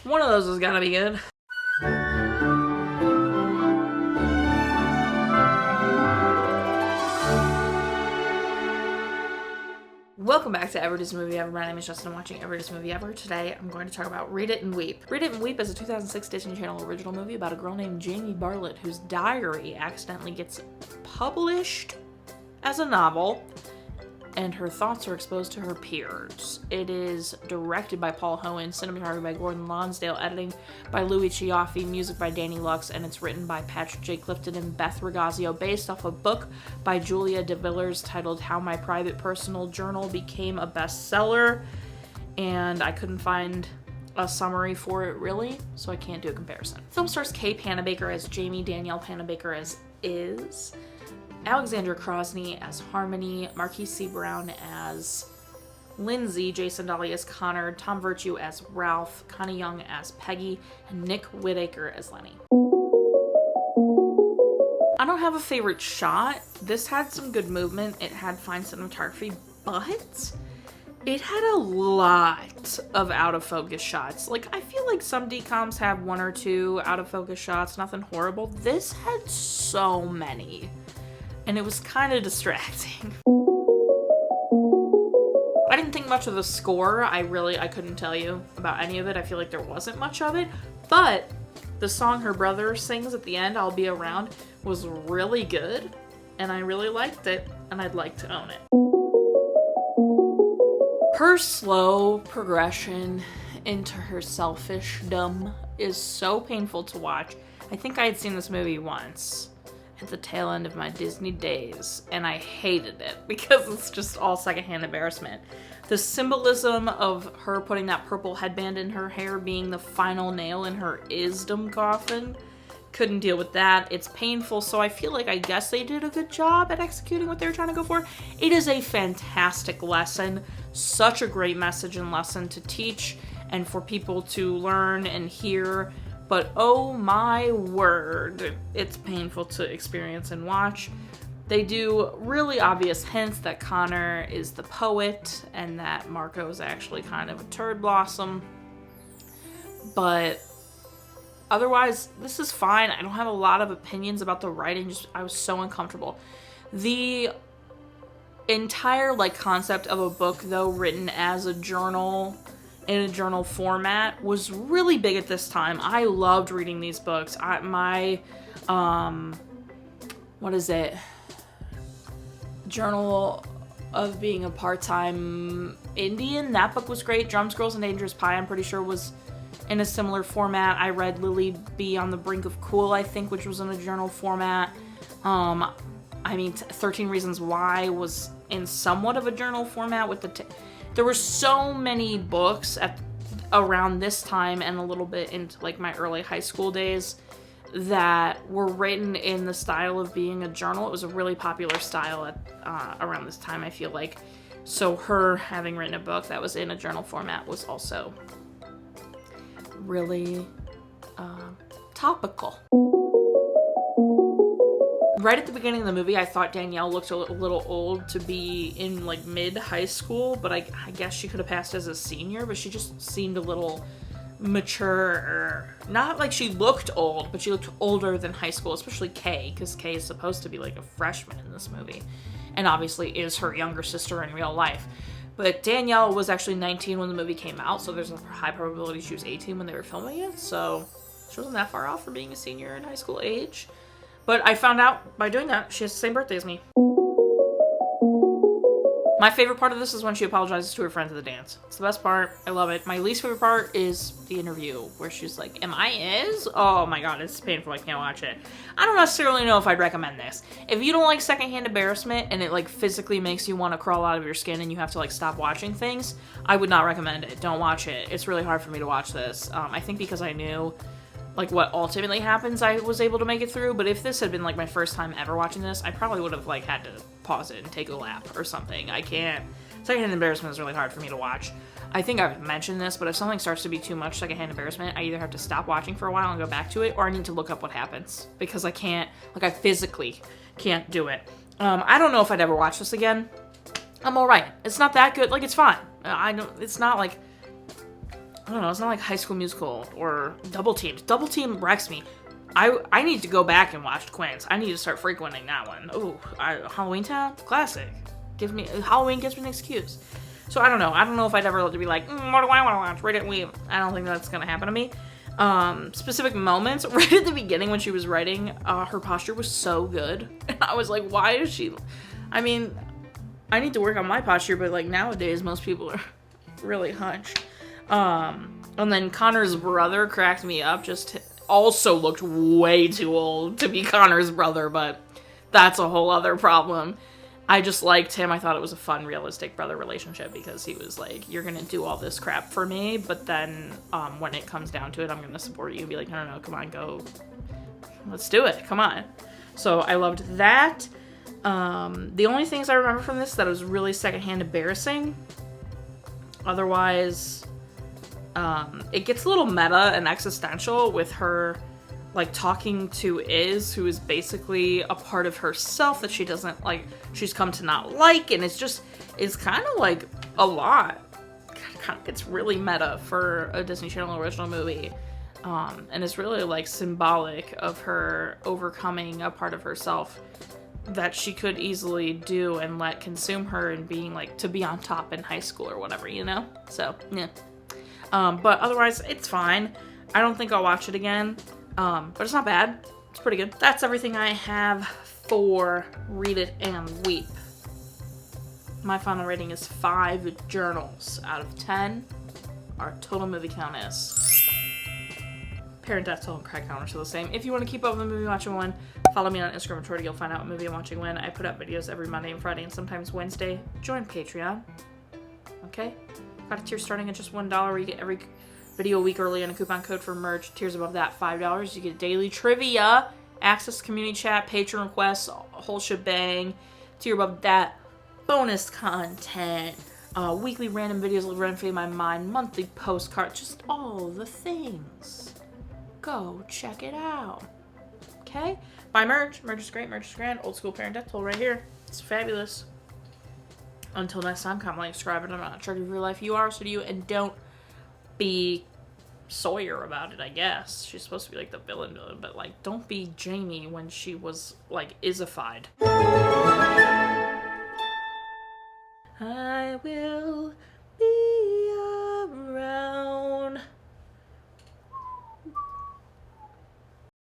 One of those is gonna be good. Welcome back to Ever Disney Movie Ever. My name is Justin. I'm watching Ever Disney Movie Ever. Today I'm going to talk about Read It and Weep. Read It and Weep is a 2006 Disney Channel original movie about a girl named Jamie Bartlett whose diary accidentally gets published as a novel and her thoughts are exposed to her peers. It is directed by Paul Hoen, cinematography by Gordon Lonsdale, editing by Louis Cioffi, music by Danny Lux, and it's written by Patrick J. Clifton and Beth Rigazio, based off a book by Julia de Villers titled How My Private Personal Journal Became a Bestseller, and I couldn't find a summary for it really, so I can't do a comparison. Film stars Kay Panabaker as Jamie, Danielle Panabaker as Iz, Alexandra Krosney as Harmony, Marquise C. Brown as Lindsay, Jason Dolley as Connor, Tom Virtue as Ralph, Connie Young as Peggy, and Nick Whitaker as Lenny. I don't have a favorite shot. This had some good movement. It had fine cinematography, but it had a lot of out-of-focus shots. Like, I feel like some DComs have one or two out-of-focus shots, nothing horrible. This had so many. And it was kind of distracting. I didn't think much of the score. I couldn't tell you about any of it. I feel like there wasn't much of it. But the song her brother sings at the end, I'll Be Around, was really good. And I really liked it. And I'd like to own it. Her slow progression into her selfishdom is so painful to watch. I think I had seen this movie once at the tail end of my Disney days, and I hated it because it's just all secondhand embarrassment. The symbolism of her putting that purple headband in her hair being the final nail in her isdom coffin, couldn't deal with that. It's painful, so I feel like I guess they did a good job at executing what they were trying to go for. It is a fantastic lesson, such a great message and lesson to teach and for people to learn and hear. But oh my word, it's painful to experience and watch. They do really obvious hints that Connor is the poet and that Marco is actually kind of a turd blossom. But otherwise, this is fine. I don't have a lot of opinions about the writing. I was so uncomfortable. The entire concept of a book, though, written as a journal, in a journal format, was really big at this time. I loved reading these books. Journal of Being a Part-Time Indian, that book was great. Drums, Girls, and Dangerous Pie, I'm pretty sure, was in a similar format. I read Lily Be on the Brink of Cool, I think, which was in a journal format. 13 Reasons Why was in somewhat of a journal format with there were so many books around this time and a little bit into my early high school days that were written in the style of being a journal. It was a really popular style around this time, I feel like. So her having written a book that was in a journal format was also really topical. Right at the beginning of the movie, I thought Danielle looked a little old to be in mid-high school, but I guess she could have passed as a senior, but she just seemed a little mature. Not like she looked old, but she looked older than high school, especially Kay, because Kay is supposed to be a freshman in this movie, and obviously is her younger sister in real life. But Danielle was actually 19 when the movie came out, so there's a high probability she was 18 when they were filming it, so she wasn't that far off for being a senior in high school age. But I found out by doing that, she has the same birthday as me. My favorite part of this is when she apologizes to her friends at the dance. It's the best part. I love it. My least favorite part is the interview where she's like, "Am I Iz?" Oh my god, it's painful. I can't watch it. I don't necessarily know if I'd recommend this. If you don't like secondhand embarrassment and it physically makes you want to crawl out of your skin and you have to stop watching things, I would not recommend it. Don't watch it. It's really hard for me to watch this. I think because I knew what ultimately happens, I was able to make it through. But if this had been my first time ever watching this, I probably would have had to pause it and take a lap or something. I can't. Secondhand embarrassment is really hard for me to watch. I think I've mentioned this, but if something starts to be too much secondhand embarrassment, I either have to stop watching for a while and go back to it, or I need to look up what happens because I can't. I physically can't do it. I don't know if I'd ever watch this again. I'm all right. It's not that good. It's fine. I don't. It's not don't know, it's not like High School Musical or Double Team. Double Team wrecks me. I need to go back and watch Quince. I need to start frequenting that one. Ooh, Halloween Town? Classic. Halloween gives me an excuse. So I don't know. I don't know if I'd ever be like, what do I want to watch? Rate it, weave. I don't think that's going to happen to me. Specific moments, right at the beginning when she was writing, her posture was so good. And I was like, why is she... I mean, I need to work on my posture, but like nowadays most people are really hunched. And then Connor's brother cracked me up. Just also looked way too old to be Connor's brother, but that's a whole other problem. I just liked him. I thought it was a fun, realistic brother relationship because he was like, you're going to do all this crap for me, but then when it comes down to it, I'm going to support you and be like, no, come on, go. Let's do it. Come on. So I loved that. The only things I remember from this that was really secondhand embarrassing. Otherwise, it gets a little meta and existential with her like talking to Iz, who is basically a part of herself that she doesn't like, she's come to not like, and it's kind of like a lot. It's really meta for a Disney Channel original movie. And it's really like symbolic of her overcoming a part of herself that she could easily do and let consume her and being like to be on top in high school or whatever, you know? So, yeah. But otherwise, it's fine. I don't think I'll watch it again. But it's not bad. It's pretty good. That's everything I have for Read It and Weep. My final rating is 5 journals out of 10. Our total movie count is. Parent death toll and cry count are still the same. If you want to keep up with the movie watching one, follow me on Instagram and Twitter. You'll find out what movie I'm watching when. I put up videos every Monday and Friday and sometimes Wednesday. Join Patreon. Okay? Got a tier starting at just $1 where you get every video a week early and a coupon code for merch. Tiers above that, $5. You get daily trivia, access to community chat, patron requests, a whole shebang. Tier above that, bonus content, weekly random videos that run through my mind, monthly postcards, just all the things. Go check it out. Okay? Buy merch. Merch is great. Merch is grand. Old school parent death toll right here. It's fabulous. Until next time, comment, like, subscribe, and I'm not sure if your life you are, so do you, and don't be Sawyer about it, I guess. She's supposed to be like the villain, but like, don't be Jamie when she was like isified. I will